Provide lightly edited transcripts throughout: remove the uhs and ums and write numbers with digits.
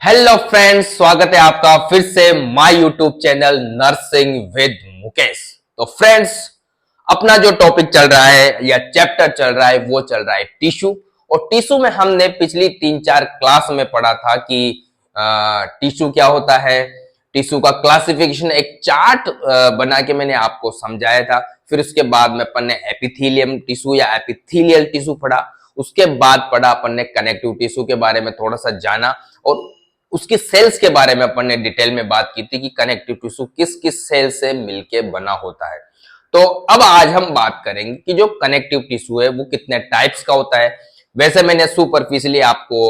Hello friends, स्वागत है आपका फिर से my YouTube channel nursing with Mukesh. तो फ्रेंड्स, अपना जो टॉपिक चल रहा है या चैप्टर चल रहा है वो चल रहा है टिश्यू। और टिश्यू में हमने पिछली 3-4 क्लास में पढ़ा था कि टिश्यू क्या होता है, टिश्यू का क्लासिफिकेशन एक चार्ट बना के मैंने आपको समझाया था। फिर उसके बाद में अपन ने एपिथेलियम टिश्यू या एपिथेलियल टिश्यू पढ़ा। उसके बाद पढ़ा अपन ने कनेक्टिव टिश्यू के बारे में थोड़ा सा जाना, और उसकी सेल्स के बारे में अपन ने डिटेल में बात की थी कि कनेक्टिव टिश्यू किस किस सेल से मिलके बना होता है। तो अब आज हम बात करेंगे कि जो कनेक्टिव टिश्यू है वो कितने टाइप्स का होता है। वैसे मैंने सुपरफिशियली आपको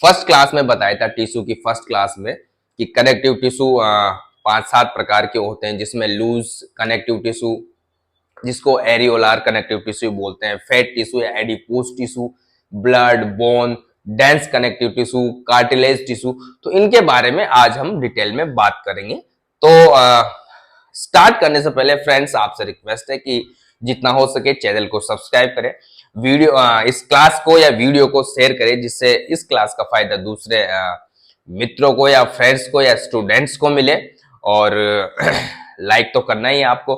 फर्स्ट क्लास में बताया था, टिश्यू की फर्स्ट क्लास में, कि कनेक्टिव टिश्यू 5-7 प्रकार के होते हैं, जिसमें लूज कनेक्टिव टिश्यू, जिसको एरियोलार कनेक्टिव टिश्यू बोलते हैं, फैट टिश्यू या adipose tissue, blood, bone, dense connective tissue, cartilage tissue. तो इनके बारे में आज हम डिटेल में बात करेंगे। तो स्टार्ट करने से पहले फ्रेंड्स, आपसे रिक्वेस्ट है कि जितना हो सके चैनल को सब्सक्राइब करें, वीडियो इस क्लास को या वीडियो को शेयर करें, जिससे इस क्लास का फायदा दूसरे मित्रों को या फ्रेंड्स को या स्टूडेंट्स को मिले। और लाइक तो करना ही है आपको।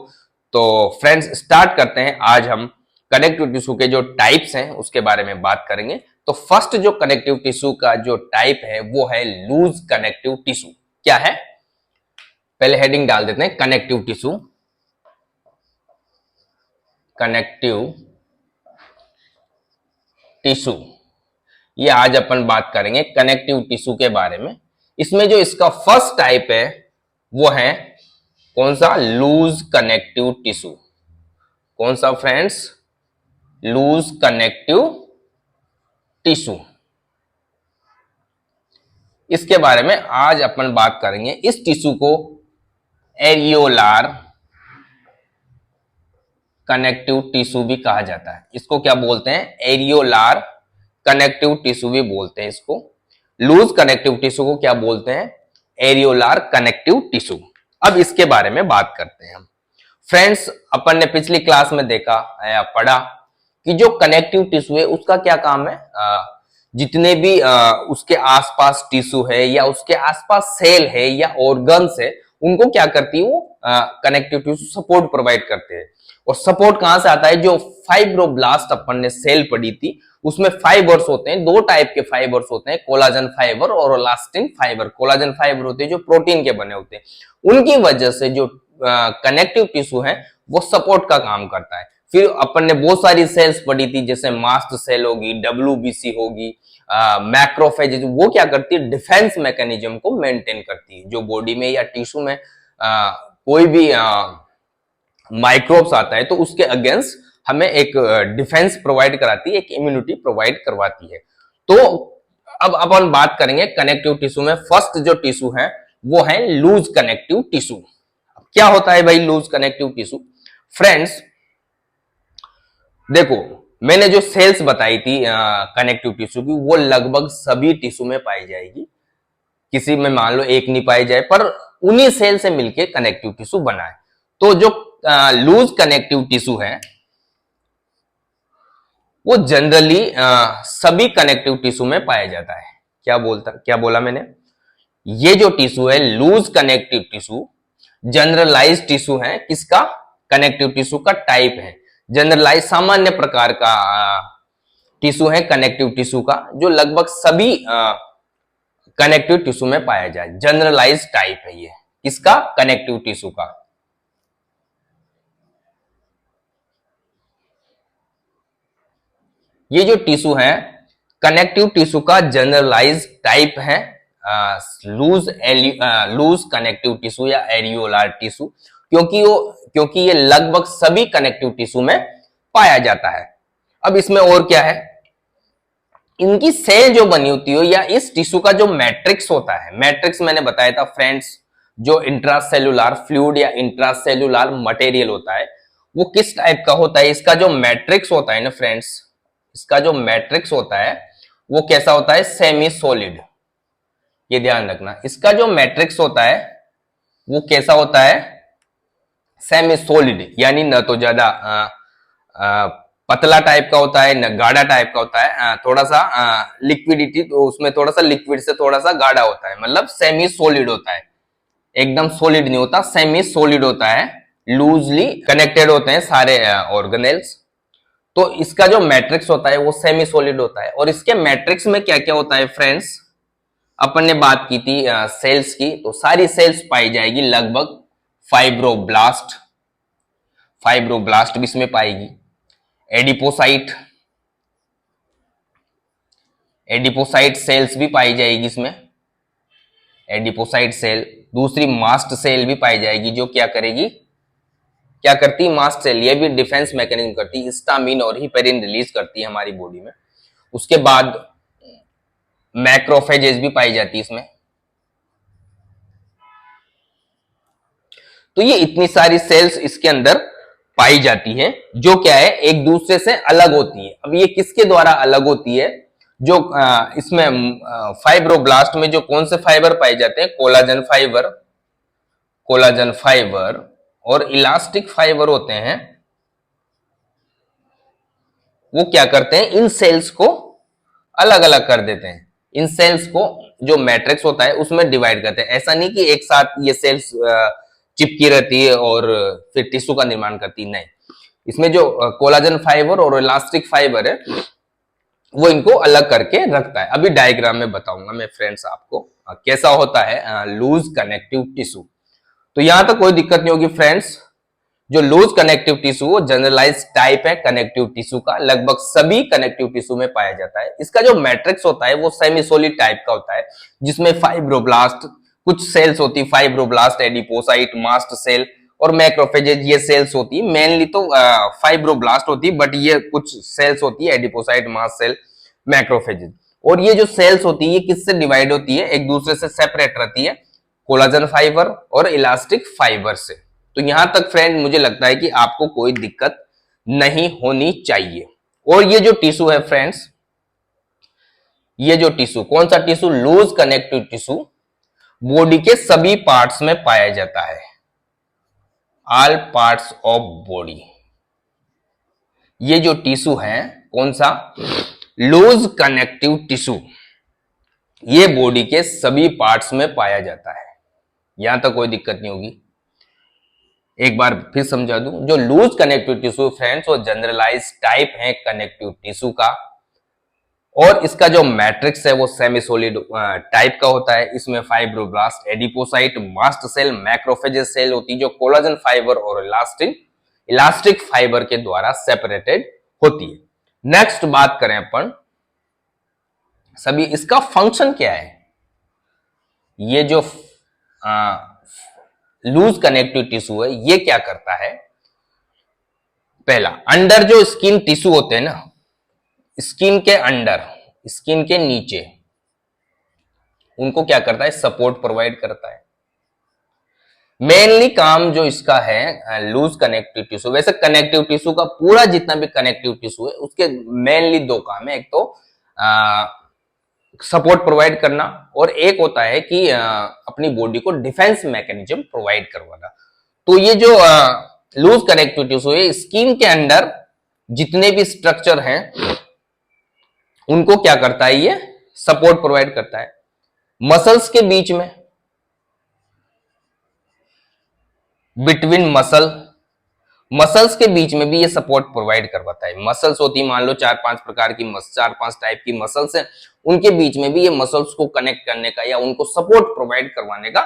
तो फ्रेंड्स, स्टार्ट करते हैं। आज हम कनेक्टिव टिश्यू के जो टाइप्स हैं उसके बारे में बात करेंगे। तो फर्स्ट जो कनेक्टिव टिश्यू का जो टाइप है वो है लूज कनेक्टिव टिश्यू। क्या है, पहले हेडिंग डाल देते हैं, कनेक्टिव टिश्यू। कनेक्टिव टिश्यू, ये आज अपन बात करेंगे कनेक्टिव टिश्यू के बारे में। इसमें जो इसका फर्स्ट टाइप है वो है कौन सा, लूज कनेक्टिव टिश्यू। कौन सा फ्रेंड्स, लूज कनेक्टिव टिश्यू। इसके बारे में आज अपन बात करेंगे। इस टिश्यू को एरियोलार कनेक्टिव टिश्यू भी कहा जाता है। इसको क्या बोलते हैं, एरियोलार कनेक्टिव टिश्यू भी बोलते हैं इसको। लूज कनेक्टिव टिश्यू को क्या बोलते हैं, एरियोलार कनेक्टिव टिश्यू। अब इसके बारे में बात करते हैं हम। फ्रेंड्स, अपन ने पिछली क्लास में देखा या पढ़ा कि जो कनेक्टिव टिश्यू है उसका क्या काम है, जितने भी उसके आसपास टिश्यू है या उसके आसपास सेल है या ऑर्गन्स है, उनको क्या करती है वो, कनेक्टिव टिश्यू सपोर्ट प्रोवाइड करते हैं। और सपोर्ट कहां से आता है, जो फाइब्रोब्लास्ट अपन ने सेल पढ़ी थी उसमें फाइबर्स होते हैं, 2 टाइप के फाइबर्स होते हैं, कोलाजन फाइबर और इलास्टिन फाइबर। कोलाजन फाइबर होते हैं जो प्रोटीन के बने होते हैं, उनकी वजह से जो कनेक्टिव टिश्यू है वो सपोर्ट का काम करता है। फिर अपन ने बहुत सारी सेल्स पढ़ी थी, जैसे मास्ट सेल होगी, WBC होगी, मैक्रोफेज, वो क्या करती है, डिफेंस मैकेनिज्म को मेंटेन करती है। जो बॉडी में या टिश्यू में कोई भी माइक्रोब्स आता है तो उसके अगेंस्ट हमें एक डिफेंस प्रोवाइड कराती है, एक इम्यूनिटी प्रोवाइड करवाती है। तो अब अपन बात करेंगे कनेक्टिव टिश्यू में। फर्स्ट जो टिश्यू है वो है लूज कनेक्टिव टिश्यू। क्या होता है भाई लूज कनेक्टिव टिश्यू? फ्रेंड्स देखो, मैंने जो सेल्स बताई थी कनेक्टिव टिश्यू की, वो लगभग सभी टिश्यू में पाई जाएगी। किसी में मान लो एक नहीं पाई जाए, पर उन्हीं सेल से मिलके कनेक्टिव टिश्यू बना है। तो जो लूज कनेक्टिव टिश्यू है वो जनरली सभी कनेक्टिव टिश्यू में पाया जाता है। क्या बोला मैंने, ये जो टिश्यू है loose connective tissue generalise tissue है। किसका, कनेक्टिव टिश्यू का टाइप है। जनरलाइज सामान्य प्रकार का टिश्यू है कनेक्टिव टिश्यू का, जो लगभग सभी कनेक्टिव टिश्यू में पाया जाए। जनरलाइज टाइप है ये किसका, कनेक्टिव टिश्यू का। ये जो टिश्यू है कनेक्टिव टिश्यू का जनरलाइज टाइप है लूज कनेक्टिव टिश्यू या एरियोलार टिश्यू, क्योंकि ये लगभग सभी कनेक्टिव टिश्यू में पाया जाता है। अब इसमें और क्या है, इनकी सेल जो बनी होती है या इस टिश्यू का जो मैट्रिक्स होता है, मैट्रिक्स मैंने बताया था फ्रेंड्स, जो इंट्रासेल्युलर फ्लूइड या इंट्रासेल्युलर मटेरियल होता है वो किस टाइप का होता है। इसका जो मैट्रिक्स होता है ना फ्रेंड्स, इसका जो मैट्रिक्स होता है वो कैसा होता है, सेमी सॉलिड। ये ध्यान रखना, इसका जो मैट्रिक्स होता है वो कैसा होता है, सेमी सॉलिड, यानी न तो ज्यादा पतला टाइप का होता है, न गाढ़ा टाइप का होता है, थोड़ा सा लिक्विडिटी, तो उसमें थोड़ा सा लिक्विड से थोड़ा सा गाढ़ा होता है, मतलब सेमी सोलिड होता है, एकदम सोलिड नहीं होता, सेमी सोलिड होता है, लूजली कनेक्टेड होते हैं सारे ऑर्गेनेल्स। तो इसका जो मैट्रिक्स होता है वो सेमी सोलिड होता है। और इसके मैट्रिक्स में क्या क्या होता है फ्रेंड्स, अपन ने बात की थी सेल्स की, तो सारी सेल्स पाई जाएगी लगभग। फाइब्रोब्लास्ट, फाइब्रोब्लास्ट भी इसमें पाएगी, एडिपोसाइट, एडिपोसाइट सेल्स भी पाई जाएगी इसमें, एडिपोसाइट सेल। दूसरी मास्ट सेल भी पाई जाएगी, जो क्या करेगी, क्या करती है मास्ट सेल, ये भी डिफेंस मैकेनिज्म करती है, हिस्टामिन और हिपेरिन रिलीज करती है हमारी बॉडी में। उसके बाद मैक्रोफेजेस भी पाई जाती है इसमें। तो ये इतनी सारी सेल्स इसके अंदर पाई जाती हैं, जो क्या है, एक दूसरे से अलग होती है। अब ये किसके द्वारा अलग होती है, जो इसमें फाइब्रोब्लास्ट में जो कौन से फाइबर पाए जाते हैं, कोलाजन फाइबर, कोलाजन फाइबर और इलास्टिक फाइबर होते हैं। वो क्या करते हैं, इन सेल्स को अलग अलग कर देते हैं, इन सेल्स को जो मैट्रिक्स होता है उसमें डिवाइड करते हैं। ऐसा नहीं कि एक साथ ये सेल्स चिपकी रहती है और फिर टिश्यू का निर्माण करती है, नहीं। इसमें जो कोलाजन फाइबर और इलास्टिक फाइबर है वो इनको अलग करके रखता है। अभी डायग्राम में बताऊंगा मैं फ्रेंड्स आपको कैसा होता है लूज कनेक्टिव टिश्यू। तो यहां तक कोई दिक्कत नहीं होगी फ्रेंड्स। जो लूज कनेक्टिव टिश्यू वो जनरलाइज टाइप है कनेक्टिव टिश्यू का, लगभग सभी कनेक्टिव टिश्यू में पाया जाता है। इसका जो मैट्रिक्स होता है वो सेमी सोलिड टाइप का होता है, जिसमें फाइब्रोब्लास्ट कुछ सेल्स होती है, फाइब्रोब्लास्ट, एडिपोसाइट, मास्ट सेल और मैक्रोफेजेज, ये सेल्स होती है। मेनली तो फाइब्रोब्लास्ट होती है, बट ये कुछ सेल्स होती है, एडिपोसाइट, मास्ट सेल, मैक्रोफेजेज। और ये जो सेल्स होती है ये किससे डिवाइड होती है, एक दूसरे से सेपरेट रहती है, कोलाजन फाइबर और इलास्टिक फाइबर से। तो यहां तक फ्रेंड मुझे लगता है कि आपको कोई दिक्कत नहीं होनी चाहिए। और ये जो टिश्यू है फ्रेंड्स, ये जो टिश्यू, कौन सा tissue, loose connective tissue, body के सभी पार्ट्स में पाया जाता है, ऑल पार्ट्स ऑफ बॉडी। ये जो टिश्यू है कौन सा, लूज कनेक्टिव टिश्यू, ये बॉडी के सभी पार्ट्स में पाया जाता है। यहां तक कोई दिक्कत नहीं होगी। एक बार फिर समझा दूं, जो लूज कनेक्टिव टिश्यू फ्रेंड्स वो जनरलाइज टाइप है कनेक्टिव टिश्यू का, और इसका जो मैट्रिक्स है वो सेमी सोलिड टाइप का होता है। इसमें fibroblast, adipocyte, mast cell, macrophages cell होती है, जो कोलाजन फाइबर और इलास्टिक फाइबर के द्वारा सेपरेटेड होती है। नेक्स्ट बात करें अपन, सभी इसका फंक्शन क्या है। ये जो लूज कनेक्टिव टिश्यू है ये क्या करता है, पहला, अंडर जो स्किन टिश्यू होते हैं ना, स्किन के अंडर, स्किन के नीचे, उनको क्या करता है, सपोर्ट प्रोवाइड करता है। मेनली काम जो इसका है लूज कनेक्टिव टिश्यू, वैसे कनेक्टिव टिश्यू का पूरा जितना भी कनेक्टिव टिश्यू है उसके मेनली दो काम है, एक तो सपोर्ट प्रोवाइड करना, और एक होता है कि अपनी बॉडी को डिफेंस मैकेनिज्म प्रोवाइड करवाना। तो ये जो लूज कनेक्टिव टिश्यू है, स्किन के अंदर जितने भी स्ट्रक्चर हैं उनको क्या करता है, ये सपोर्ट प्रोवाइड करता है। मसल्स के बीच में, बिटवीन मसल्स के बीच में भी ये सपोर्ट प्रोवाइड करवाता है। मसल्स होती है, मान लो 4-5 प्रकार की, 4-5 टाइप की मसल्स हैं, उनके बीच में भी ये मसल्स को कनेक्ट करने का या उनको सपोर्ट प्रोवाइड करवाने का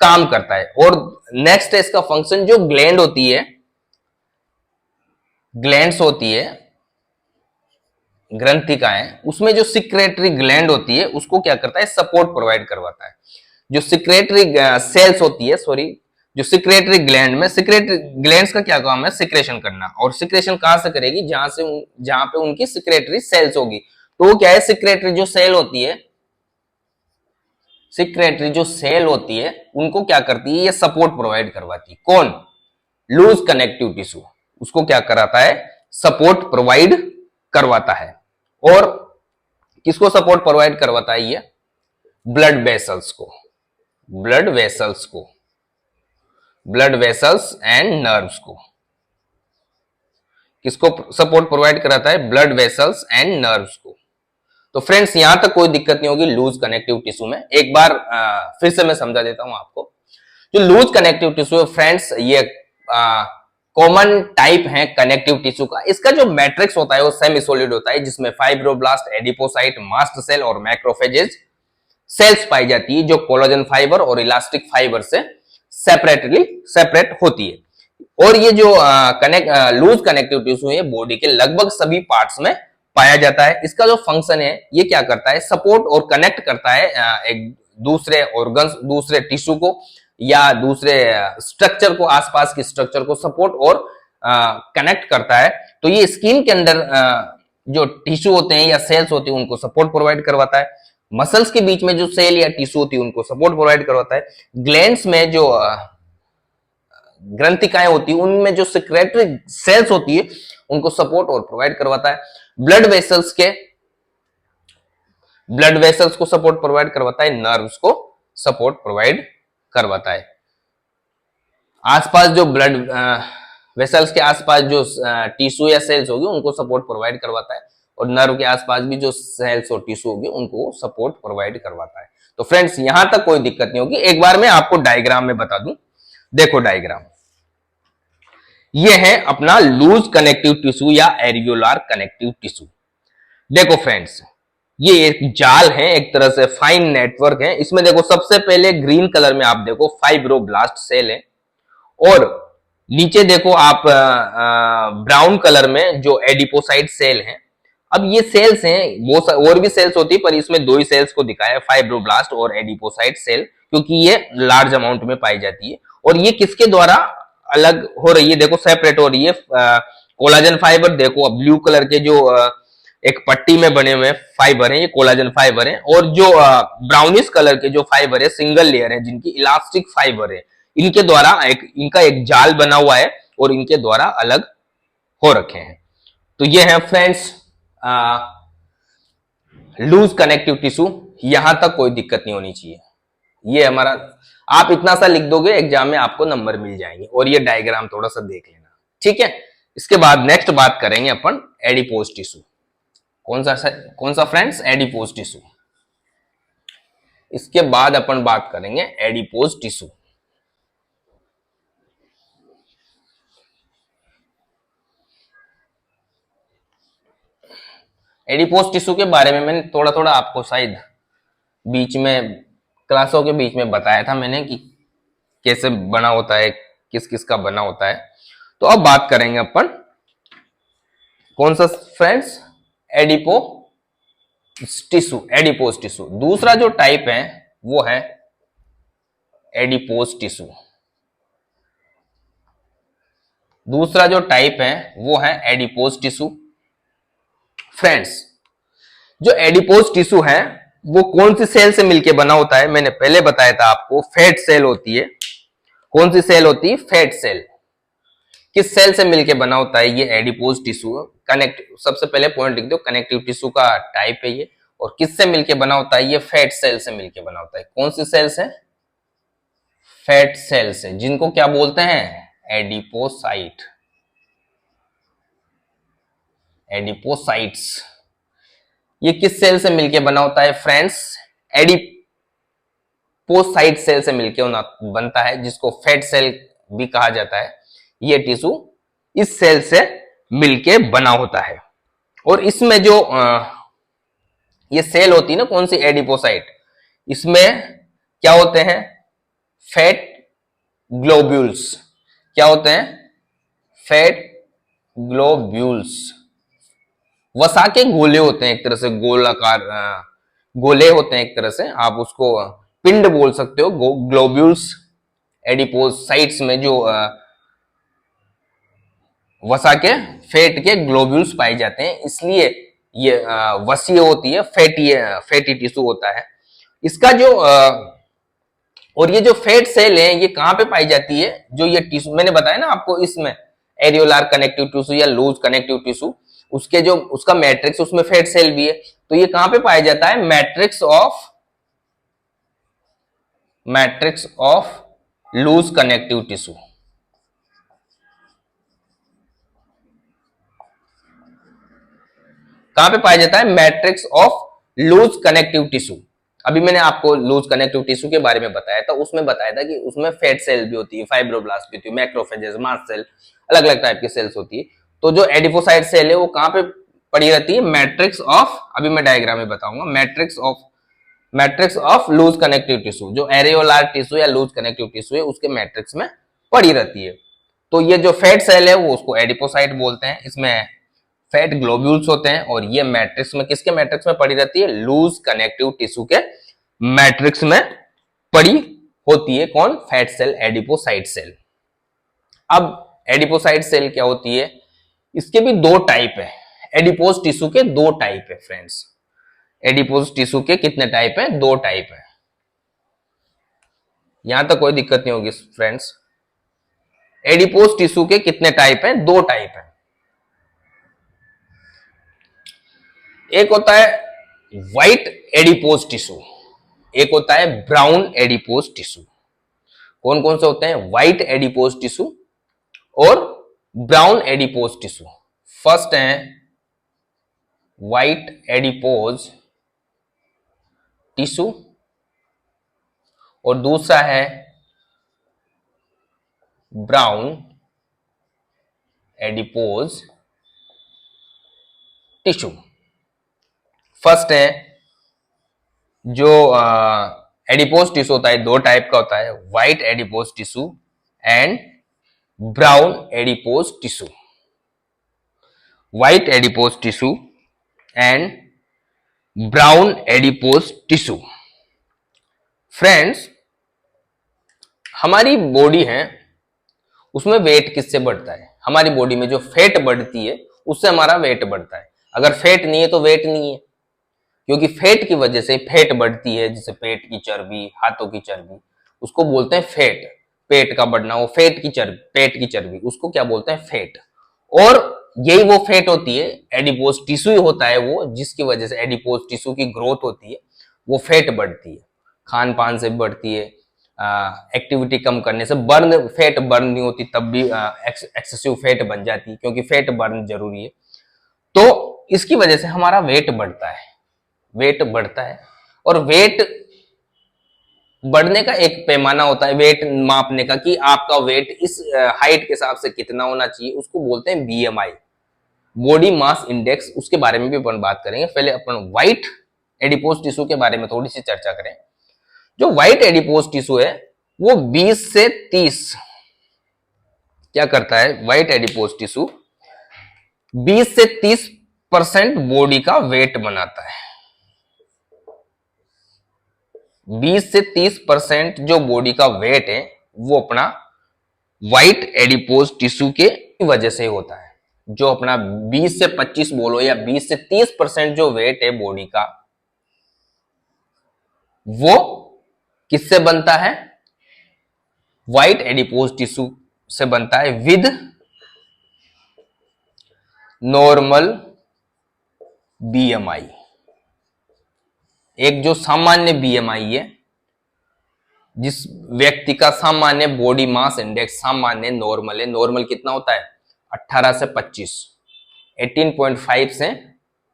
काम करता है। और नेक्स्ट है इसका फंक्शन, जो ग्लैंड होती है, ग्लैंड्स होती है, ग्रंथिकाएं, उसमें जो सिक्रेटरी ग्लैंड होती है उसको क्या करता है, सपोर्ट प्रोवाइड करवाता है। जो सिक्रेटरी सेल्स होती है, सॉरी, जो सिक्रेटरी ग्लैंड में, सिक्रेटरी ग्लैंड्स का क्या काम है, सिक्रेशन करना। और सिक्रेशन कहां से करेगी, जहां पे उनकी सिक्रेटरी सेल्स होगी। तो वो क्या है, सिक्रेटरी जो सेल होती है, सिक्रेटरी जो सेल होती है उनको क्या करती है, ये सपोर्ट प्रोवाइड करवाती है। कौन, लूज कनेक्टिव टिश्यू उसको क्या कराता है, सपोर्ट प्रोवाइड करवाता है। और किसको सपोर्ट प्रोवाइड करवाता है, ये ब्लड वेसल्स को, ब्लड वेसल्स को, ब्लड वेसल्स एंड नर्व्स को। किसको सपोर्ट प्रोवाइड कराता है? ब्लड वेसल्स एंड नर्व्स को। तो फ्रेंड्स यहां तक कोई दिक्कत नहीं होगी लूज कनेक्टिव टिश्यू में। एक बार फिर से मैं समझा देता हूं आपको। जो लूज कनेक्टिव टिश्यू है फ्रेंड्स, ये कॉमन टाइप है कनेक्टिव टिश्यू का। इसका जो मैट्रिक्स होता है वो सेमी सॉलिड होता है, जिसमें फाइब्रोब्लास्ट, एडिपोसाइट, मास्ट सेल और मैक्रोफेजेस सेल्स पाई जाती है, जो कोलाजन फाइबर और इलास्टिक फाइबर से सेपरेट होती है। और ये जो लूज कनेक्टिव टिश्यू है बॉडी के लगभग सभी पार्ट्स में पाया जाता है। इसका जो फंक्शन है ये क्या करता है? सपोर्ट और कनेक्ट करता है एक दूसरे ऑर्गन्स, दूसरे टिश्यू को या दूसरे स्ट्रक्चर को, आसपास की स्ट्रक्चर को सपोर्ट और कनेक्ट करता है। तो ये स्किन के अंदर जो टिश्यू होते हैं या सेल्स होती है उनको सपोर्ट प्रोवाइड करवाता है। मसल्स के बीच में जो सेल या टिश्यू होती है उनको सपोर्ट प्रोवाइड करवाता है। ग्लैंड्स में जो ग्रंथिकाएं होती है उनमें जो सेक्रेटरी सेल्स होती है उनको सपोर्ट और प्रोवाइड करवाता है। ब्लड वेसल्स को सपोर्ट प्रोवाइड करवाता है, नर्व्स को सपोर्ट प्रोवाइड करवाता है। आसपास जो ब्लड वेसल्स के आसपास जो टिश्यू या सेल्स होगी उनको सपोर्ट प्रोवाइड करवाता है, और नर्व के आसपास भी जो सेल्स और टिश्यू होगी उनको सपोर्ट प्रोवाइड करवाता है। तो फ्रेंड्स यहां तक कोई दिक्कत नहीं होगी। एक बार मैं आपको डायग्राम में बता दूं, देखो डायग्राम, ये है अपना लूज कनेक्टिव टिश्यू या एरियोलार कनेक्टिव टिश्यू। देखो फ्रेंड्स, ये एक जाल है, एक तरह से फाइन नेटवर्क है। इसमें देखो सबसे पहले ग्रीन कलर में आप देखो फाइब्रोब्लास्ट सेल है, और नीचे देखो आप ब्राउन कलर में जो एडिपोसाइट सेल है। अब ये सेल्स हैं, वो और भी सेल्स होती है पर इसमें दो ही सेल्स को दिखाया है, फाइब्रोब्लास्ट और एडिपोसाइट सेल, क्योंकि ये लार्ज अमाउंट में पाई जाती है। और ये किसके द्वारा अलग हो रही है? देखो सेपरेट हो रही है। कोलाजन फाइबर, देखो अब ब्लू कलर के जो एक पट्टी में बने हुए फाइबर है, ये कोलाजन फाइबर है। और जो ब्राउनिश कलर के जो फाइबर है, सिंगल लेयर है, जिनकी इलास्टिक फाइबर है, इनके द्वारा इनका एक जाल बना हुआ है और इनके द्वारा अलग हो रखे हैं। तो ये है फ्रेंड्स लूज कनेक्टिव टिश्यू। यहां तक कोई दिक्कत नहीं होनी चाहिए। ये हमारा, आप इतना सा लिख दोगे एग्जाम में आपको नंबर मिल जाएंगे। और ये डायग्राम थोड़ा सा देख लेना, ठीक है। इसके बाद नेक्स्ट बात करेंगे अपन एडिपोज टिश्यू। कौन सा फ्रेंड्स? Adipose tissue. इसके बाद अपन बात करेंगे एडिपोज टिश्यू। एडिपोज टिश्यू के बारे में मैंने थोड़ा थोड़ा आपको शायद बीच में क्लासों के बीच में बताया था मैंने कि कैसे बना होता है, किस किस का बना होता है। तो अब बात करेंगे अपन कौन सा फ्रेंड्स? Adipose tissue. दूसरा जो टाइप है वो है एडिपोज टिश्यू। दूसरा जो टाइप है वो है एडिपोज टिश्यू। फ्रेंड्स जो एडिपोज टिश्यू है वो कौन सी सेल से मिलकर बना होता है? मैंने पहले बताया था आपको, फैट सेल होती है। कौन सी सेल होती है? Fat cell. किस सेल से मिलकर बना होता है ये एडिपोज टिश्यू? सबसे पहले पॉइंट लिख दो, कनेक्टिव टिश्यू का टाइप है ये। और किससे मिलकर बना होता है? ये फैट सेल से मिलकर बना होता है। कौन सी सेल से? फैट सेल से, जिनको क्या बोलते हैं? Adipocyte, adipocytes. ये किस सेल से मिलकर बना होता है फ्रेंड्स? एडिपोसाइट सेल से मिलकर बनता है, जिसको फैट सेल भी कहा जाता है। ये टिश्यू इस सेल से मिलके बना होता है। और इसमें जो ये सेल होती है ना, कौन सी? एडिपोसाइट, इसमें क्या होते हैं? Fat globules. क्या होते हैं? Fat globules. वसा के गोले होते हैं, एक तरह से गोलाकार गोले होते हैं, एक तरह से आप उसको पिंड बोल सकते हो। ग्लोब्यूल्स एडिपोसाइट्स में जो वसा के फैट के ग्लोब्यूल्स पाए जाते हैं, इसलिए ये वसीय होती है, फैटी टिश्यू होता है इसका। जो और ये जो फैट सेल है ये कहां पे पाई जाती है? जो ये टिश्यू मैंने बताया ना आपको, इसमें एरियोलार कनेक्टिव टिश्यू या लूज कनेक्टिव टिश्यू, उसके जो उसका मैट्रिक्स, उसमें फैट सेल भी है। तो ये कहां पे पाया जाता है? Matrix of loose connective tissue. कहां पे पाया जाता है? Matrix of loose connective tissue. अभी मैंने आपको लूज कनेक्टिव टिश्यू के बारे में बताया था, उसमें बताया था कि उसमें फैट सेल भी होती है, फाइब्रोब्लास्ट भी होती है, मैक्रोफेजेस, मास्ट सेल, अलग अलग टाइप की सेल्स होती है। तो जो एडिपोसाइट सेल है वो कहां पे पड़ी रहती है? मैट्रिक्स ऑफ, अभी मैं डायग्राम में बताऊंगा, matrix of loose connective tissue, जो एरियोलार टिश्यू या लूज कनेक्टिव टिश्यू है उसके मैट्रिक्स में पड़ी रहती है। तो ये जो फैट सेल है वो उसको एडिपोसाइट बोलते हैं, इसमें फैट ग्लोब्यूल्स होते हैं, और ये मैट्रिक्स में, किसके मैट्रिक्स में पड़ी रहती है? लूज कनेक्टिव टिश्यू के मैट्रिक्स में पड़ी होती है। कौन? Fat cell, adipocyte cell. अब एडिपोसाइट सेल क्या होती है? इसके भी दो टाइप है। एडिपोज टिश्यू के दो टाइप है फ्रेंड्स। एडिपोज टिश्यू के कितने टाइप है? दो टाइप है। यहां तक कोई दिक्कत नहीं होगी फ्रेंड्स। एडिपोज टिश्यू के कितने टाइप है? दो टाइप है। एक होता है व्हाइट एडिपोज टिश्यू, एक होता है ब्राउन एडिपोज टिश्यू। कौन कौन से होते हैं? व्हाइट एडिपोज टिश्यू और ब्राउन एडिपोज टिश्यू। फर्स्ट है व्हाइट एडिपोज टिश्यू और दूसरा है ब्राउन एडिपोज टिश्यू। फर्स्ट है जो एडिपोज टिश्यू होता है, दो टाइप का होता है, white adipose tissue and brown adipose tissue. White adipose tissue and brown adipose tissue. Friends, हमारी बॉडी है उसमें वेट किससे बढ़ता है? हमारी बॉडी में जो फैट बढ़ती है उससे हमारा वेट बढ़ता है। अगर फैट नहीं है तो वेट नहीं है, क्योंकि फैट की वजह से फैट बढ़ती है, जैसे पेट की चर्बी, हाथों की चर्बी, उसको बोलते हैं फैट। पेट का बढ़ना, वो पेट की चर्बी, उसको क्या बोलते हैं? फैट। और यही वो फैट होती है, एडिपोज टिश्यू होता है वो, जिसकी वजह से एडिपोज टिश्यू की ग्रोथ होती है, वो फैट बढ़ती है। खान पान से बढ़ती है, एक्टिविटी कम करने से, फैट बर्न नहीं होती तब भी एक्सेसिव फैट बन जाती है, क्योंकि फैट बर्न जरूरी है। तो इसकी वजह से हमारा वेट बढ़ता है, वेट बढ़ता है। और वेट बढ़ने का एक पैमाना होता है वेट मापने का, कि आपका वेट इस हाइट के हिसाब से कितना होना चाहिए, उसको बोलते हैं बीएमआई, बॉडी मास इंडेक्स। उसके बारे में भी अपन बात करेंगे। पहले अपन व्हाइट एडिपोज टिश्यू के बारे में थोड़ी सी चर्चा करें। जो व्हाइट एडिपोज टिश्यू है वो 20 से 30 क्या करता है? व्हाइट एडिपोज टिश्यू 20 से 30% बॉडी का वेट बनाता है। 20 से 30% जो बॉडी का वेट है वो अपना व्हाइट एडिपोज टिश्यू के वजह से होता है। जो अपना 20 से 25 बोलो या 20 से 30% जो वेट है बॉडी का, वो किससे बनता है? व्हाइट एडिपोज टिश्यू से बनता है, विद नॉर्मल बीएमआई। एक जो सामान्य बीएमआई है, जिस व्यक्ति का सामान्य बॉडी मास इंडेक्स सामान्य नॉर्मल है, नॉर्मल कितना होता है? 18 से 25, 18.5 से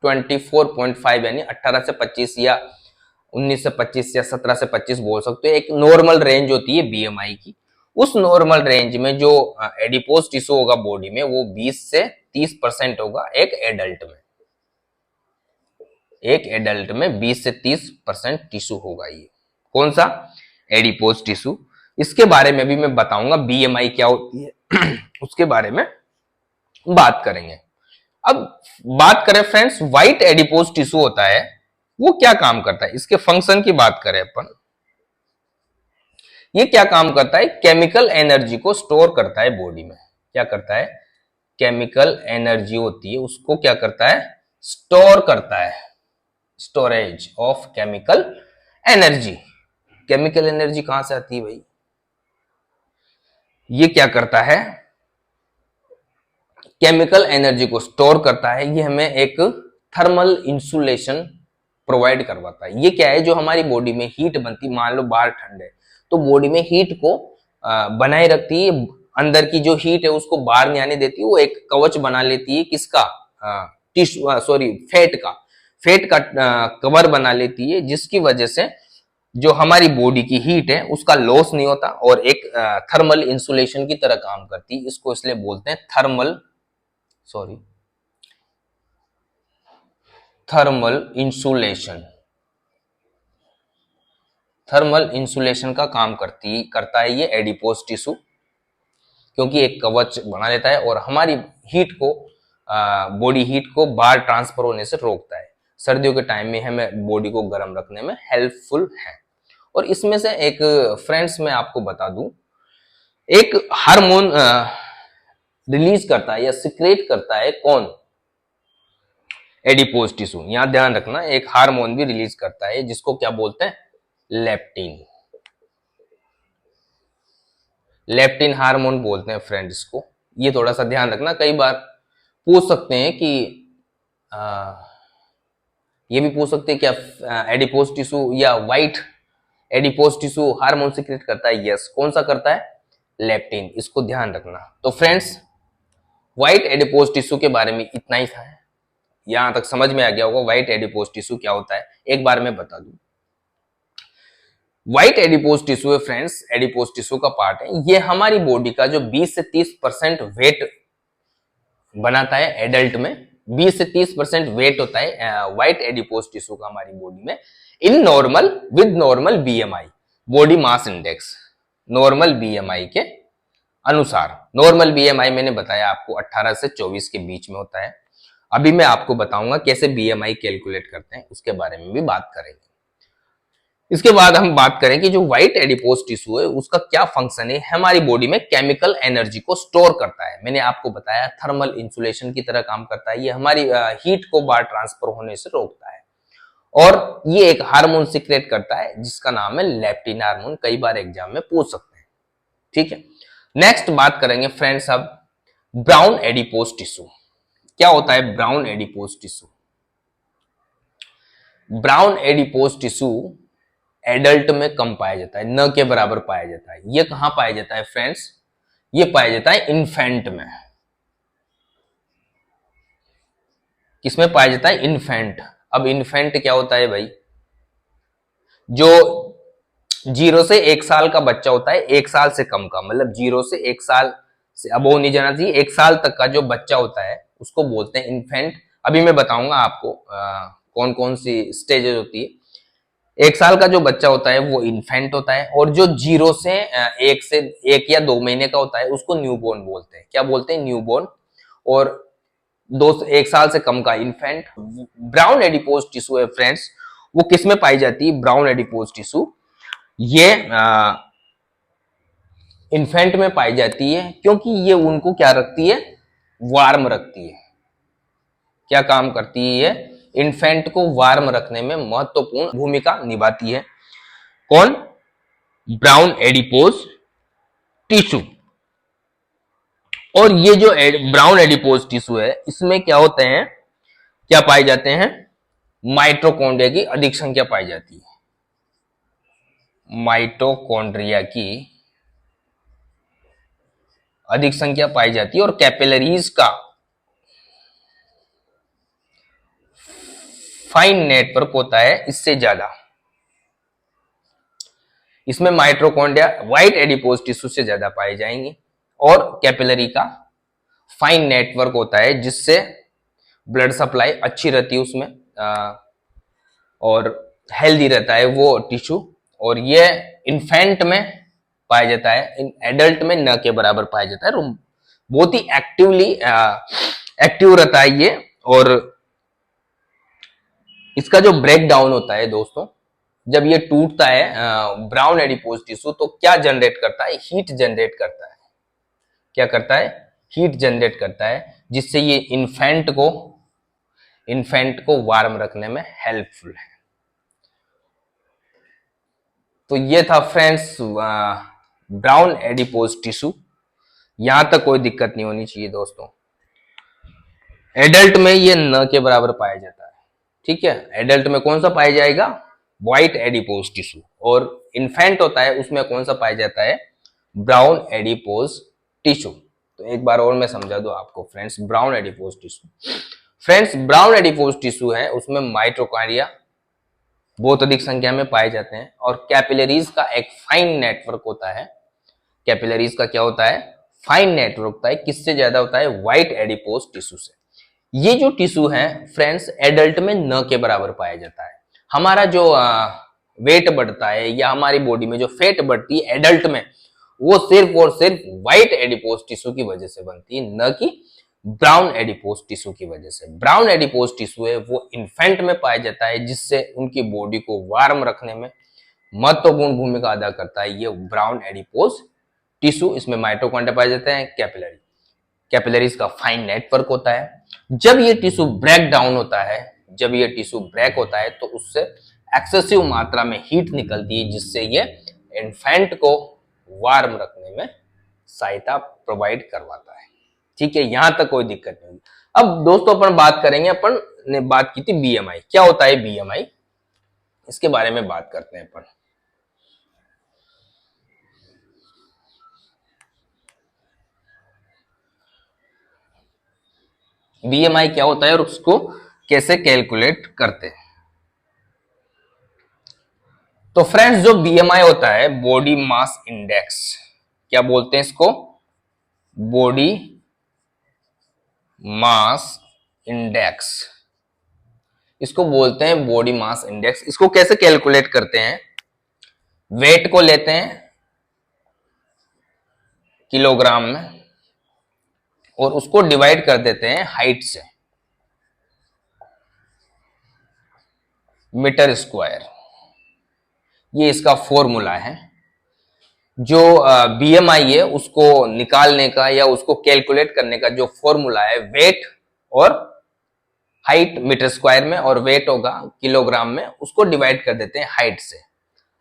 24.5, यानी 18 से 25 या 19 से 25 या 17 से 25 बोल सकते हो। एक नॉर्मल रेंज होती है बीएमआई की। उस नॉर्मल रेंज में जो एडिपोज टिश्यू होगा बॉडी में, वो 20 से 30% होगा एक एडल्ट में। एक एडल्ट में 20 से 30% टिश्यू होगा। ये कौन सा? Adipose tissue. इसके बारे में भी मैं बताऊंगा, बीएमआई क्या होती है उसके बारे में बात करेंगे। अब बात करें फ्रेंड्स, व्हाइट एडिपोज टिश्यू होता है वो क्या काम करता है, इसके फंक्शन की बात करें अपन। ये क्या काम करता है? केमिकल एनर्जी को स्टोर करता है बॉडी में। क्या करता है? केमिकल एनर्जी होती है उसको क्या करता है? स्टोर करता है। Storage of chemical energy. Chemical energy कहां से आती है भाई? ये क्या करता है? केमिकल एनर्जी को स्टोर करता है। ये हमें एक थर्मल इंसुलेशन प्रोवाइड करवाता है। ये क्या है? जो हमारी बॉडी में हीट बनती, मान लो बाहर ठंड है तो बॉडी में हीट को बनाए रखती है, अंदर की जो हीट है उसको बाहर नहीं आने देती, वो एक कवच बना लेती है। किसका? टिश्यू सॉरी फैट का कवर बना लेती है, जिसकी वजह से जो हमारी बॉडी की हीट है उसका लॉस नहीं होता और एक थर्मल इंसुलेशन की तरह काम करती है। इसको इसलिए बोलते हैं थर्मल इंसुलेशन। थर्मल इंसुलेशन का काम करता है ये एडिपोज टिश्यू, क्योंकि एक कवच बना लेता है और हमारी हीट को बॉडी हीट को बाहर ट्रांसफर होने से रोकता है। सर्दियों के टाइम में हमें बॉडी को गर्म रखने में हेल्पफुल है। और इसमें से एक फ्रेंड्स मैं आपको बता दूं, एक हार्मोन रिलीज करता है या सिक्रेट करता है कौन? Adipose tissue. यहां ध्यान रखना, एक हार्मोन भी रिलीज करता है जिसको क्या बोलते हैं? लेप्टिन। लेप्टिन हार्मोन बोलते हैं फ्रेंड इसको। ये थोड़ा सा ध्यान रखना, कई बार पूछ सकते हैं कि ये भी पूछ सकते हैं क्या एडिपोज टिश्यू या white adipose tissue hormone secrete करता है? यस। कौन सा करता है? लेप्टिन। इसको ध्यान रखना। तो फ्रेंड्स, व्हाइट एडिपोज टिश्यू के बारे में इतना ही था। यहां तक समझ में आ गया होगा व्हाइट एडिपोज टिश्यू क्या होता है। एक बार मैं बता दूं, व्हाइट एडिपोज टिश्यू है फ्रेंड्स, एडिपोज टिश्यू का पार्ट है। ये हमारी बॉडी का जो 20 से 30% वेट बनाता है एडल्ट में। 20 से 30% वेट होता है व्हाइट एडिपोज टिश्यू का हमारी बॉडी में, in normal with normal BMI, body mass index, normal BMI के अनुसार। नॉर्मल बीएमआई मैंने बताया आपको 18 से 24 के बीच में होता है। अभी मैं आपको बताऊंगा कैसे बीएमआई कैलकुलेट करते हैं, उसके बारे में भी बात करेंगे। इसके बाद हम बात करें कि जो व्हाइट एडिपोज टिश्यू है उसका क्या फंक्शन है। हमारी बॉडी में केमिकल एनर्जी को स्टोर करता है। मैंने आपको बताया थर्मल इंसुलेशन की तरह काम करता है। ये हमारी हीट को बाहर ट्रांसफर होने से रोकता है और ये एक हार्मोन सिक्रेट करता है जिसका नाम है लेप्टिन हार्मोन। कई बार एग्जाम में पूछ सकते हैं। ठीक है, नेक्स्ट बात करेंगे फ्रेंड्स अब ब्राउन एडिपोज टिश्यू। क्या होता है brown adipose tissue? Brown adipose tissue adult में कम पाया जाता है, न के बराबर पाया जाता है। ये कहां पाया जाता है फ्रेंड्स? ये पाया जाता है इन्फेंट में। किसमें पाया जाता है? इन्फेंट। अब इन्फेंट क्या होता है भाई? जो 0 से 1 साल का बच्चा होता है, 1 साल से कम का, मतलब 0 से 1 साल से अब वो नहीं जाना चाहिए, 1 साल तक का जो बच्चा होता है उसको बोलते हैं इन्फेंट। अभी मैं बताऊंगा आपको कौन कौन सी स्टेजेस होती है। 1 साल का जो बच्चा होता है वो इन्फेंट होता है, और जो 0 से 1 या 2 महीने का होता है उसको न्यूबॉर्न बोलते हैं। क्या बोलते हैं? न्यूबॉर्न। और 1 साल से कम का इन्फेंट। ब्राउन एडिपोज टिश्यू है फ्रेंड्स, वो किस में पाई जाती है? ब्राउन एडिपोज टिश्यू ये इन्फेंट में पाई जाती है, क्योंकि ये उनको क्या रखती है? वार्म रखती है। क्या काम करती है ये? इन्फेंट को वार्म रखने में महत्वपूर्ण भूमिका निभाती है। कौन? Brown adipose tissue. और ये जो ब्राउन एडिपोज टिश्यू है इसमें क्या होते हैं, क्या पाए जाते हैं? माइटोकॉन्ड्रिया की अधिक संख्या पाई जाती है। माइटोकॉन्ड्रिया की अधिक संख्या पाई जाती है और कैपिलरीज का फाइन नेटवर्क होता है इससे ज्यादा। इसमें माइटोकॉन्ड्रिया व्हाइट एडिपोज टिश्यू से ज्यादा पाए जाएंगे और कैपिलरी का फाइन नेटवर्क होता है जिससे ब्लड सप्लाई अच्छी रहती है उसमें और हेल्दी रहता है वो टिश्यू। और ये इन्फेंट में पाया जाता है, इन एडल्ट में न के बराबर पाया जाता है। बहुत ही एक्टिव रहता है ये। और इसका जो ब्रेक डाउन होता है दोस्तों, जब ये टूटता है ब्राउन एडिपोज टिश्यू, तो क्या जनरेट करता है? हीट जनरेट करता है। क्या करता है? हीट जनरेट करता है, जिससे ये इन्फेंट को वार्म रखने में हेल्पफुल है। तो ये था फ्रेंड्स ब्राउन एडिपोज टिश्यू। यहां तक कोई दिक्कत नहीं होनी चाहिए दोस्तों। एडल्ट में ये न के बराबर पाया जाता है। ठीक है, एडल्ट में कौन सा पाया जाएगा? White adipose tissue. और इन्फेंट होता है उसमें कौन सा पाया जाता है? Brown adipose tissue. तो एक बार और मैं समझा दूं आपको friends, brown adipose tissue. Friends brown adipose tissue है उसमें माइटोकॉन्ड्रिया बहुत अधिक संख्या में पाए जाते हैं और कैपिलरीज का एक फाइन नेटवर्क होता है। कैपिलरीज का क्या होता है? फाइन नेटवर्क होता है। किससे ज्यादा होता है? व्हाइट एडिपोज टिश्यू से। ये जो टिश्यू है फ्रेंड्स एडल्ट में न के बराबर पाया जाता है। हमारा जो वेट बढ़ता है या हमारी बॉडी में जो फैट बढ़ती है एडल्ट में, वो सिर्फ और सिर्फ व्हाइट एडिपोज टिश्यू की वजह से बनती है, न कि ब्राउन एडिपोज टिश्यू की वजह से। ब्राउन एडिपोज टिश्यू है वो इन्फेंट में पाया जाता है, जिससे उनकी बॉडी को वार्म रखने में महत्वपूर्ण भूमिका अदा करता है ये ब्राउन एडिपोज टिश्यू। इसमें माइटोकॉन्ड्रिया पाए जाते हैं, कैपिलरीज का फाइन नेटवर्क होता है। जब ये टिश्यू ब्रेक डाउन होता है, जब ये टिश्यू ब्रेक होता है तो उससे एक्सेसिव मात्रा में हीट निकलती है, जिससे ये इन्फेंट को वार्म रखने में सहायता प्रोवाइड करवाता है। ठीक है, यहां तक कोई दिक्कत नहीं होगी। अब दोस्तों अपन बात करेंगे, अपन ने बात की थी बीएमआई। क्या होता है बीएमआई, इसके बारे में बात करते हैं अपन। बीएमआई क्या होता है और उसको कैसे कैलकुलेट करते हैं। तो फ्रेंड्स जो बीएमआई होता है बॉडी मास इंडेक्स, क्या बोलते हैं इसको? बॉडी मास इंडेक्स, इसको बोलते हैं बॉडी मास इंडेक्स। इसको कैसे कैलकुलेट करते हैं? वेट को लेते हैं किलोग्राम में और उसको डिवाइड कर देते हैं हाइट से, मीटर स्क्वायर। ये इसका फॉर्मूला है। जो बीएमआई है उसको निकालने का या उसको कैलकुलेट करने का जो फॉर्मूला है, वेट और हाइट मीटर स्क्वायर में और वेट होगा किलोग्राम में, उसको डिवाइड कर देते हैं हाइट से।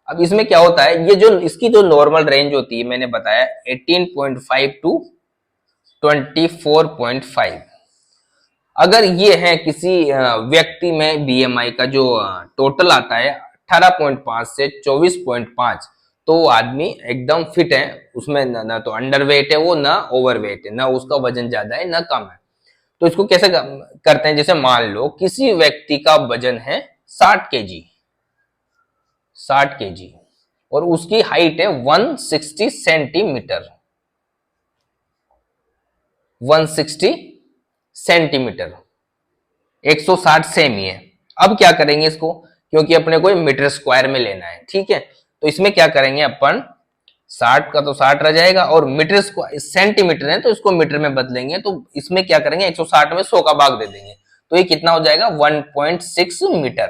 अब इसमें क्या होता है, ये जो इसकी जो नॉर्मल रेंज होती है मैंने बताया 18.5 टू 24.5। अगर ये है किसी व्यक्ति में बीएमआई का जो टोटल आता है 18.5 से 24.5, तो वो आदमी एकदम फिट है, उसमें ना तो अंडर वेट है वो, ना ओवर वेट है, ना उसका वजन ज्यादा है ना कम है। तो इसको कैसे करते हैं? जैसे मान लो किसी व्यक्ति का वजन है 60 केजी, 60 केजी और उसकी हाइट है 160 सेंटीमीटर, 160 सेंटीमीटर, 160 सेम ही है। अब क्या करेंगे इसको, क्योंकि अपने को मीटर स्क्वायर में लेना है, ठीक है, तो इसमें क्या करेंगे अपन, 60 का तो 60 रह जाएगा और मीटर स्क्वायर सेंटीमीटर है तो इसको मीटर में बदलेंगे, तो इसमें क्या करेंगे 160 में 100 का भाग दे देंगे, तो ये कितना हो जाएगा 1.6 मीटर।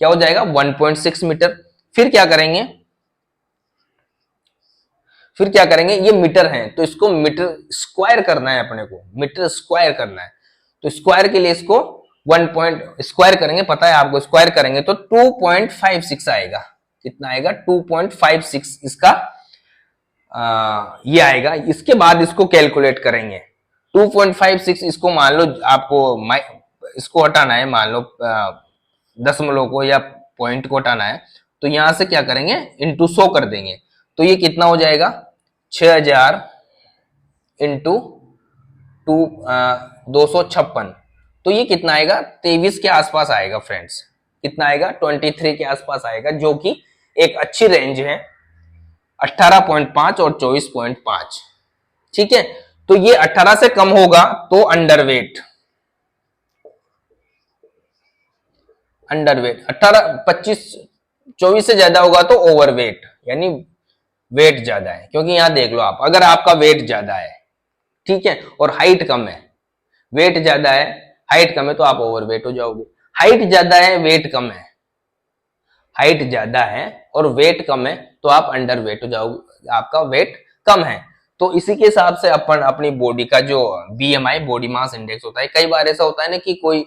क्या हो जाएगा 1.6 मीटर। फिर क्या करेंगे, फिर क्या करेंगे, ये मीटर है तो इसको मीटर स्क्वायर करना है, अपने को मीटर स्क्वायर करना है। तो स्क्वायर के लिए इसको 1 पॉइंट स्क्वायर करेंगे, पता है आपको, स्क्वायर करेंगे तो 2.56 आएगा। कितना आएगा 2.56 इसका ये आएगा। इसके बाद इसको कैलकुलेट करेंगे 2.56, इसको मान लो आपको इसको हटाना है, मान लो दशमलव को या पॉइंट को हटाना है, तो यहां से क्या करेंगे इंटू 100 कर देंगे, तो ये कितना हो जाएगा 6000 इंटू 256, तो ये कितना आएगा 23 के आसपास आएगा फ्रेंड्स। कितना आएगा 23 के आसपास आएगा, जो कि एक अच्छी रेंज है 18.5 और 24.5। ठीक है, तो ये 18 से कम होगा तो अंडरवेट, अंडरवेट 18 25 24 से ज्यादा होगा तो ओवरवेट, यानी वेट ज्यादा है। क्योंकि यहां देख लो आप, अगर आपका वेट ज्यादा है, ठीक है, और हाइट कम है, वेट ज्यादा है हाइट कम है तो आप ओवरवेट हो जाओगे। हाइट ज्यादा है वेट कम है, हाइट ज्यादा है और वेट कम है तो आप अंडरवेट हो जाओगे, आपका वेट कम है। तो इसी के हिसाब से अपन अपनी बॉडी का जो बीएमआई बॉडी मास इंडेक्स होता है, कई बार ऐसा होता है ना कि कोई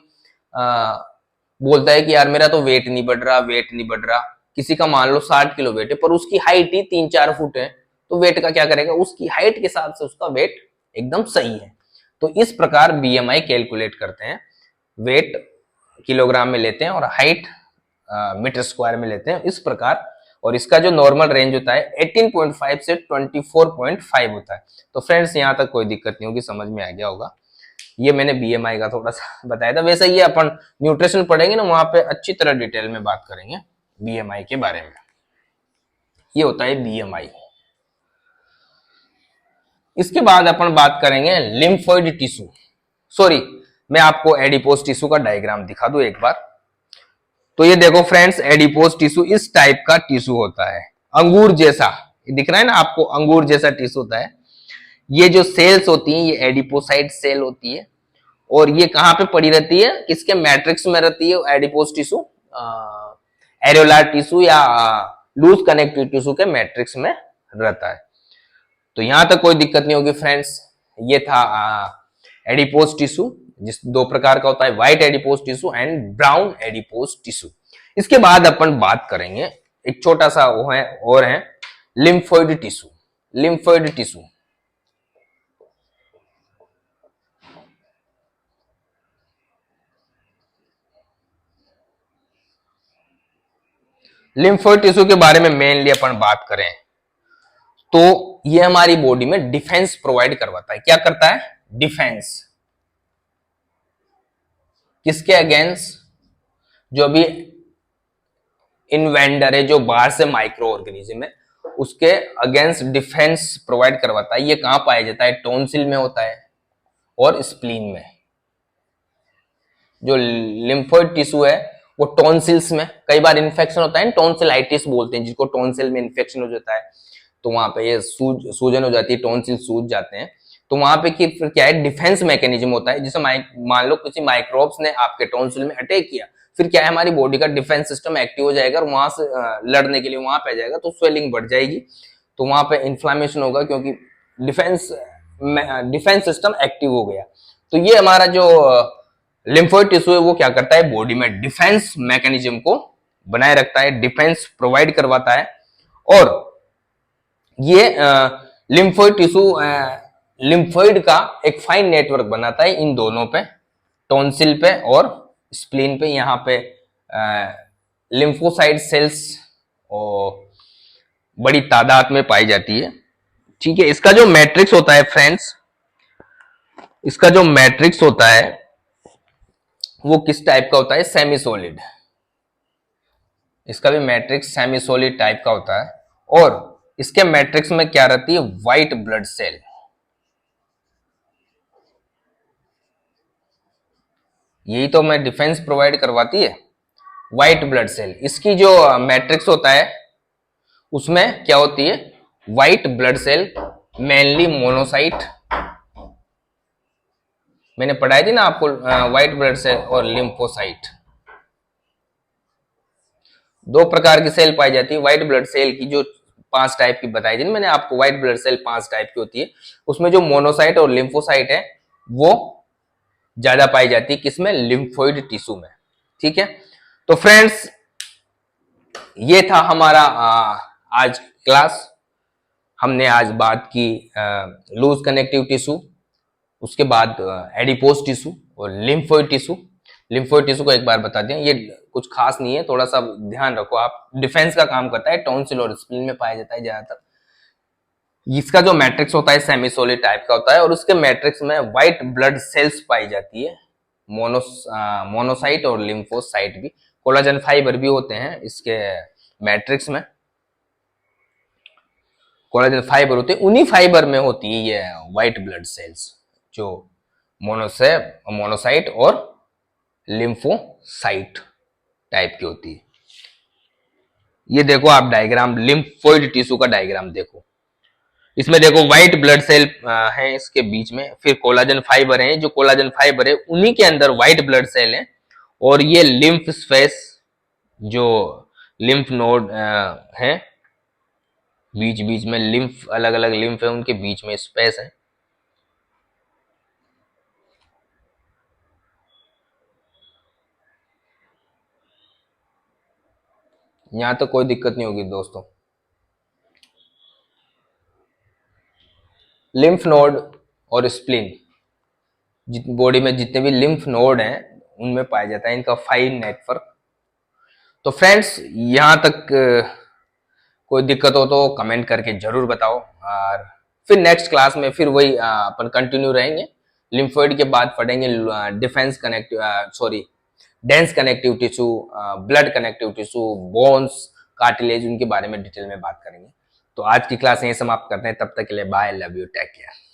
बोलता है कि यार मेरा तो वेट नहीं बढ़ रहा, वेट नहीं बढ़ रहा, किसी का मान लो 60 किलो वेट है पर उसकी हाइट ही 3-4 फुट है, तो वेट का क्या करेगा, उसकी हाइट के हिसाब से उसका वेट एकदम सही है। तो इस प्रकार बीएमआई कैलकुलेट करते हैं, वेट किलोग्राम में लेते हैं और हाइट मीटर स्क्वायर में लेते हैं, इस प्रकार। और इसका जो नॉर्मल रेंज होता है 18.5 से 24.5 होता है। तो फ्रेंड्स यहां तक कोई दिक्कत नहीं होगी, समझ में आ गया होगा। ये मैंने बीएमआई का थोड़ा सा बताया था। वैसे ये अपन न्यूट्रिशन पढ़ेंगे ना, वहां पे अच्छी तरह डिटेल में बात करेंगे बीएमआई के बारे में। ये होता है बीएमआई। इसके बाद अपन बात करेंगे लिम्फोइड टिश्यू। सॉरी, मैं आपको एडिपोज टिश्यू का डायग्राम दिखा दूं एक बार। तो ये देखो फ्रेंड्स, एडिपोज टिश्यू इस टाइप का टिश्यू होता है, अंगूर जैसा दिख रहा है ना आपको, अंगूर जैसा टिश्यू होता है। ये जो सेल्स होती हैं ये एडिपोसाइट सेल होती है, और ये कहां पे पड़ी रहती है, किसके मैट्रिक्स में रहती है एडिपोज टिश्यू, एरियोलार टिश्यू या लूज कनेक्टिव टिश्यू के मैट्रिक्स में रहता है। तो यहां तक कोई दिक्कत नहीं होगी फ्रेंड्स। ये था एडिपोज टिश्यू, जिस दो प्रकार का होता है, white adipose tissue and brown adipose tissue. इसके बाद अपन बात करेंगे एक छोटा सा वो है और है lymphoid tissue. Lymphoid tissue lymphoid tissue के बारे में मेनली अपन बात करें तो ये हमारी बॉडी में डिफेंस प्रोवाइड करवाता है। क्या करता है? डिफेंस। किसके अगेंस्ट? जो अभी इन्वेंडर है, जो बाहर से माइक्रो ऑर्गेनिज्म है, उसके अगेंस्ट डिफेंस प्रोवाइड करवाता है। ये कहां पाया जाता है? टॉन्सिल में होता है और स्प्लीन में। जो लिम्फोइड टिश्यू है वो टॉन्सिल्स में, कई बार इन्फेक्शन होता है, टॉन्सिलाइटिस बोलते हैं जिसको, टॉन्सिल में इन्फेक्शन हो जाता है तो वहां पे ये सूजन हो जाती है, टॉन्सिल सूज जाते हैं। तो वहां पे फिर क्या है, डिफेंस मैकेनिज्म होता है। जैसे मान लो किसी माइक्रोब्स ने आपके टॉन्सिल में अटैक किया, फिर क्या है, हमारी बॉडी का डिफेंस सिस्टम एक्टिव हो जाएगा और वहां से लड़ने के लिए वहां पे आ जाएगा, तो स्वेलिंग बढ़ जाएगी, तो वहां पे इन्फ्लामेशन होगा, क्योंकि डिफेंस सिस्टम एक्टिव हो गया। तो ये हमारा जो लिम्फोइड टिश्यू है वो क्या करता है, बॉडी में डिफेंस मैकेनिज्म को बनाए रखता है, डिफेंस प्रोवाइड करवाता है। और ये लिम्फोइड टिश्यू लिम्फोइड का एक फाइन नेटवर्क बनाता है इन दोनों पे, टॉन्सिल पे और स्प्लीन पे। यहाँ पे लिम्फोसाइट सेल्स और बड़ी तादाद में पाई जाती है। ठीक है, इसका जो मैट्रिक्स होता है फ्रेंड्स, इसका जो मैट्रिक्स होता है वो किस टाइप का होता है? Semi solid. इसका भी मैट्रिक्स सेमी सॉलिड टाइप का होता है, और इसके मैट्रिक्स में क्या रहती है? White blood cell. यही तो मैं डिफेंस प्रोवाइड करवाती है, व्हाइट ब्लड सेल। इसकी जो मैट्रिक्स होता है उसमें क्या होती है? White blood cell, mainly monocyte. मैंने पढ़ाई थी ना आपको, व्हाइट ब्लड सेल और लिम्फोसाइट, दो प्रकार की सेल पाई जाती है। व्हाइट ब्लड सेल की जो 5 टाइप की बताई थी मैंने आपको, व्हाइट ब्लड सेल 5 टाइप की होती है। उसमें जो मोनोसाइट और लिम्फोसाइट है वो ज्यादा पाई जाती है, किसमें? लिम्फोइड टिश्यू में। ठीक है, तो फ्रेंड्स ये था हमारा आज क्लास। हमने आज बात की लूज कनेक्टिव टिश्यू, उसके बाद एडिपोज टिश्यू और लिम्फोइड टिश्यू। लिम्फोइड टिश्यू को एक बार बता दें, ये कुछ खास नहीं है, थोड़ा सा ध्यान रखो आप, डिफेंस का काम करता है, टॉन्सिल और स्प्लीन में पाया जाता है ज्यादातर। इसका जो मैट्रिक्स होता है सेमी सॉलिड टाइप का होता है, और उसके मैट्रिक्स में व्हाइट ब्लड सेल्स पाई जाती है, मोनोसाइट और लिम्फोसाइट भी। कोलाजन फाइबर भी होते हैं इसके मैट्रिक्स में, कोलाजन फाइबर होते हैं, उन्हीं फाइबर में होती है ये व्हाइट ब्लड सेल्स, जो मोनोसाइट और लिम्फोसाइट टाइप की होती है। ये देखो आप डायग्राम, लिम्फोइड टिश्यू का डायग्राम देखो, इसमें देखो व्हाइट ब्लड सेल है इसके बीच में, फिर कोलाजन फाइबर है, जो कोलाजन फाइबर है उन्हीं के अंदर व्हाइट ब्लड सेल है, और ये लिम्फ स्पेस, जो लिम्फ नोड है, बीच बीच में लिम्फ, अलग अलग लिम्फ है, उनके बीच में स्पेस है। यहां तो कोई दिक्कत नहीं होगी दोस्तों। लिम्फ नोड और स्प्लीन, बॉडी में जितने भी लिम्फ नोड हैं उनमें पाया जाता है इनका फाइन नेटवर्क। तो फ्रेंड्स यहां तक कोई दिक्कत हो तो कमेंट करके जरूर बताओ, और फिर नेक्स्ट क्लास में फिर वही अपन कंटिन्यू रहेंगे। लिम्फोइड के बाद पढ़ेंगे dense connective tissue, blood connective tissue, bones, cartilage, उनके बारे में डिटेल में बात करेंगे। तो आज की क्लास यहीं समाप्त करते हैं, तब तक के लिए bye, love you, take care.